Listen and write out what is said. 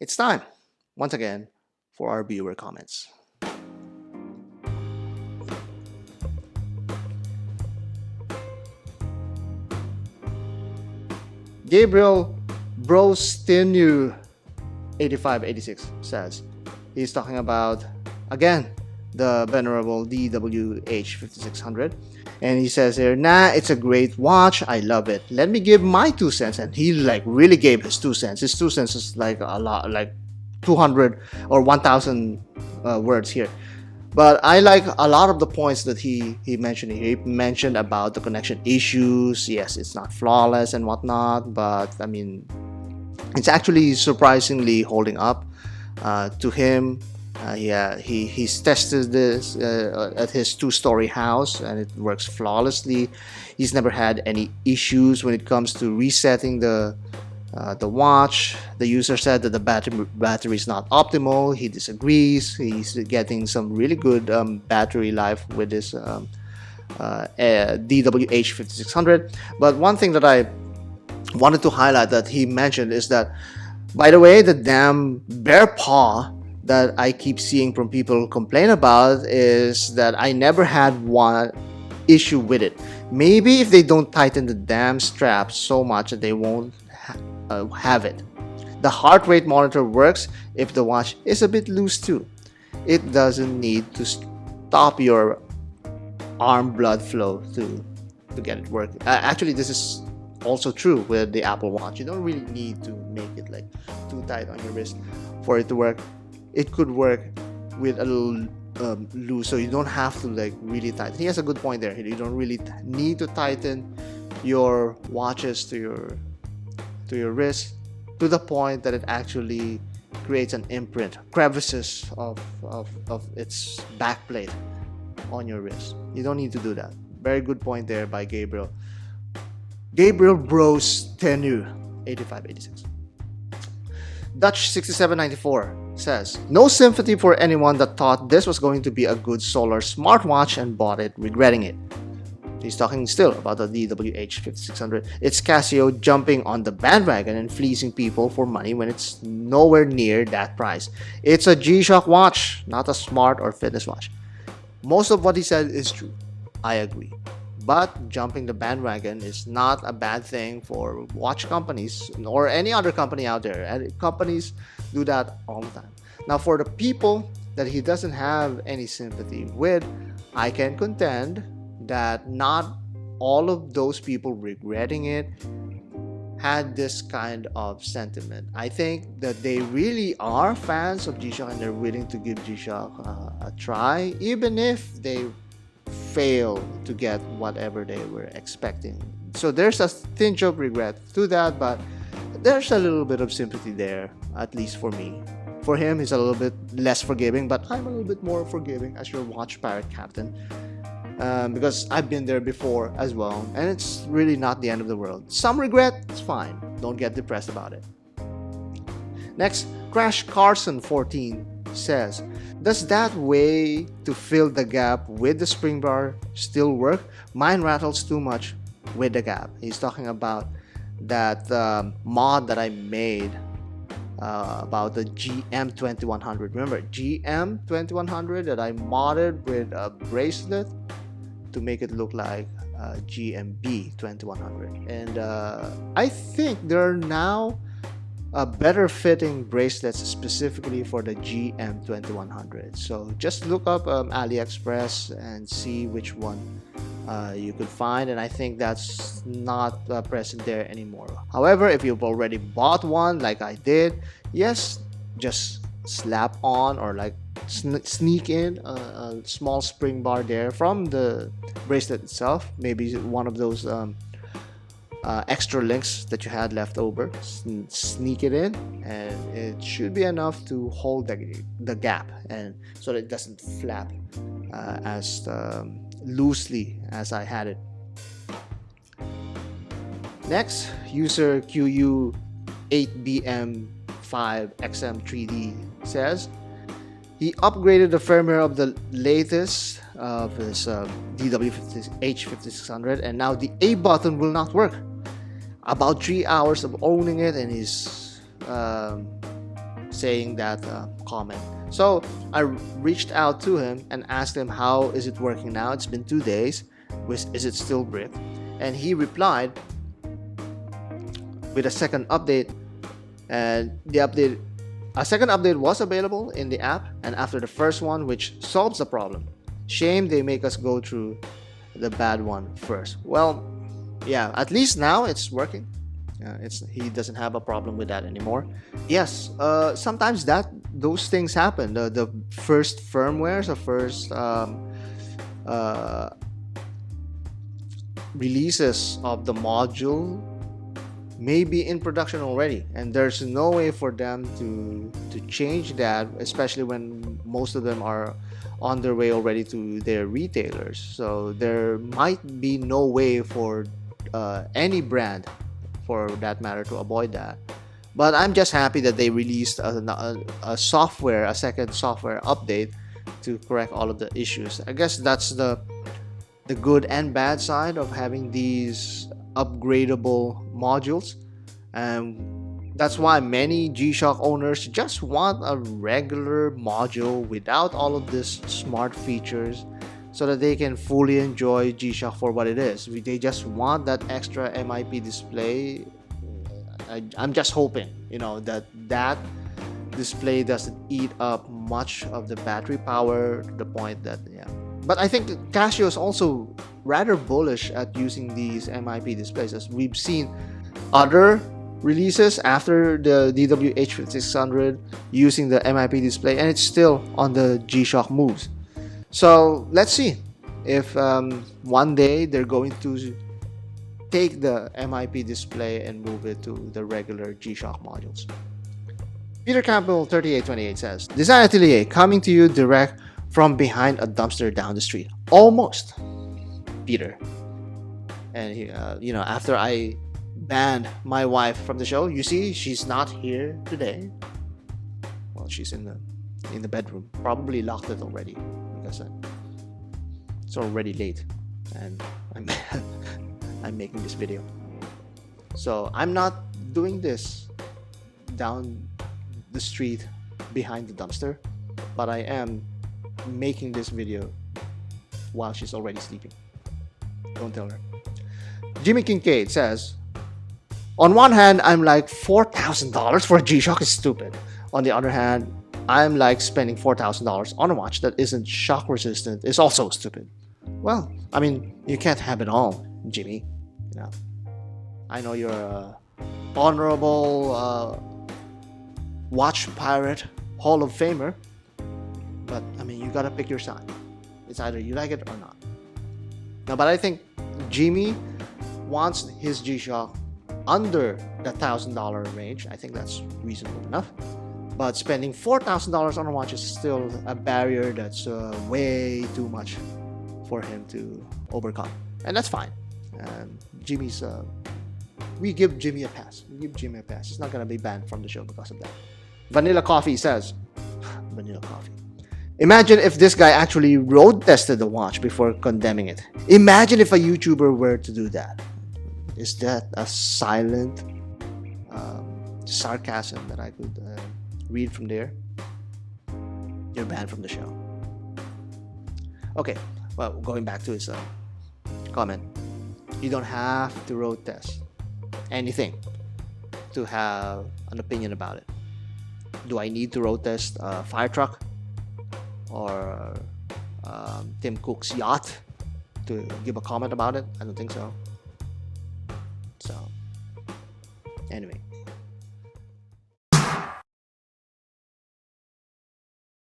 it's time, once again, for our viewer comments. Gabriel Brostinu 8586 says he's talking about, again, the venerable DW-H5600, and he says here, nah, it's a great watch, I love it, let me give my 2 cents. And he like really gave his 2 cents. His 2 cents is like a lot, like 200 or 1000 words here. But I like a lot of the points that he mentioned. He mentioned about the connection issues. Yes, it's not flawless and whatnot, but I mean, it's actually surprisingly holding up. To him, he's tested this at his 2-story house, and it works flawlessly. He's never had any issues when it comes to resetting the watch. The user said that the battery is not optimal. He disagrees. He's getting some really good battery life with this DW-H5600. But one thing that I wanted to highlight that he mentioned is that, by the way, the damn bear paw that I keep seeing from people complain about is that I never had one issue with it. Maybe if they don't tighten the damn straps so much that they won't have it. The heart rate monitor works if the watch is a bit loose too. It doesn't need to stop your arm blood flow to get it working. Actually, this is also true with the Apple Watch. You don't really need to make it like too tight on your wrist for it to work. It could work with a little loose, so you don't have to like really tighten. He has a good point there. You don't really need to tighten your watches to your wrist to the point that it actually creates an imprint, crevices of its backplate on your wrist. You don't need to do that. Very good point there by Gabriel. Gabriel Bros Tenu 8586. Dutch 6794 says, no sympathy for anyone that thought this was going to be a good solar smartwatch and bought it regretting it. He's talking still about the DW-H5600. It's Casio jumping on the bandwagon and fleecing people for money when it's nowhere near that price. It's a G-Shock watch, not a smart or fitness watch. Most of what he said is true. I agree. But jumping the bandwagon is not a bad thing for watch companies or any other company out there. And companies do that all the time. Now, for the people that he doesn't have any sympathy with, I can contend that not all of those people regretting it had this kind of sentiment. I think that they really are fans of G-Shock and they're willing to give G-Shock a try, even if they fail to get whatever they were expecting. So there's a tinge of regret to that, but there's a little bit of sympathy there, at least for me. For him, he's a little bit less forgiving, but I'm a little bit more forgiving as your watch pirate captain. Because I've been there before as well, and it's really not the end of the world. Some regret, it's fine. Don't get depressed about it. Next, Crash Carson 14 says, does that way to fill the gap with the spring bar still work? Mine rattles too much with the gap. He's talking about that mod that I made about the GM2100. Remember, GM2100 that I modded with a bracelet to make it look like GMB 2100, and I think there are now better fitting bracelets specifically for the GM 2100. So just look up AliExpress and see which one you could find, and I think that's not present there anymore. However, if you've already bought one like I did, yes, just slap on or like sneak in a small spring bar there from the bracelet itself, maybe one of those extra links that you had left over. Sneak it in and it should be enough to hold the gap, and so that it doesn't flap as loosely as I had it. Next, user QU8BM5XM3D says he upgraded the firmware of the latest of his DW-H5600, and now the A button will not work. About 3 hours of owning it, and he's saying that comment. So I reached out to him and asked him, how is it working now? It's been 2 days. Is it still brick? And he replied with a second update, and a second update was available in the app, and after the first one, which solves the problem. Shame they make us go through the bad one first. Well, yeah, at least now it's working. He doesn't have a problem with that anymore. Yes, sometimes those things happen. The first firmwares, the first releases of the module may be in production already, and there's no way for them to change that, especially when most of them are on their way already to their retailers. So there might be no way for any brand, for that matter, to avoid that. But I'm just happy that they released a second software update to correct all of the issues. I guess that's the good and bad side of having these upgradable modules, and that's why many G-Shock owners just want a regular module without all of these smart features, so that they can fully enjoy G-Shock for what it is. They just want that extra MIP display. I'm just hoping, that display doesn't eat up much of the battery power to the point that, But I think Casio is also rather bullish at using these MIP displays, as we've seen other releases after the DW-H5600 using the MIP display, and it's still on the G-Shock moves. So let's see if one day they're going to take the MIP display and move it to the regular G-Shock modules. Peter Campbell 3828 says, Design Atelier coming to you direct from behind a dumpster down the street. Almost, Peter. And he, after I banned my wife from the show, you see, she's not here today. Well, she's in the bedroom, probably locked it already, because it's already late, and I'm making this video. So I'm not doing this down the street behind the dumpster, but I am making this video while she's already sleeping. Don't tell her. Jimmy Kincaid says, on one hand, I'm like, $4,000 for a G-Shock is stupid. On the other hand, I'm like, spending $4,000 on a watch that isn't shock resistant is also stupid. Well, I mean, you can't have it all, Jimmy. I know you're a honorable watch pirate, Hall of Famer, but I mean, you gotta pick your side. It's either you like it or not. Now, but I think Jimmy wants his G-Shock under the $1,000 range. I think that's reasonable enough. But spending $4,000 on a watch is still a barrier that's way too much for him to overcome, and that's fine. Jimmy's we give Jimmy a pass. He's not gonna be banned from the show because of that. Vanilla Coffee says, Vanilla Coffee, imagine if this guy actually road tested the watch before condemning it. Imagine if a YouTuber were to do that. Is that a silent sarcasm that I could read from there? You're banned from the show. Okay, well, going back to his comment. You don't have to road test anything to have an opinion about it. Do I need to road test a fire truck or Tim Cook's yacht to give a comment about it? I don't think so. So, anyway.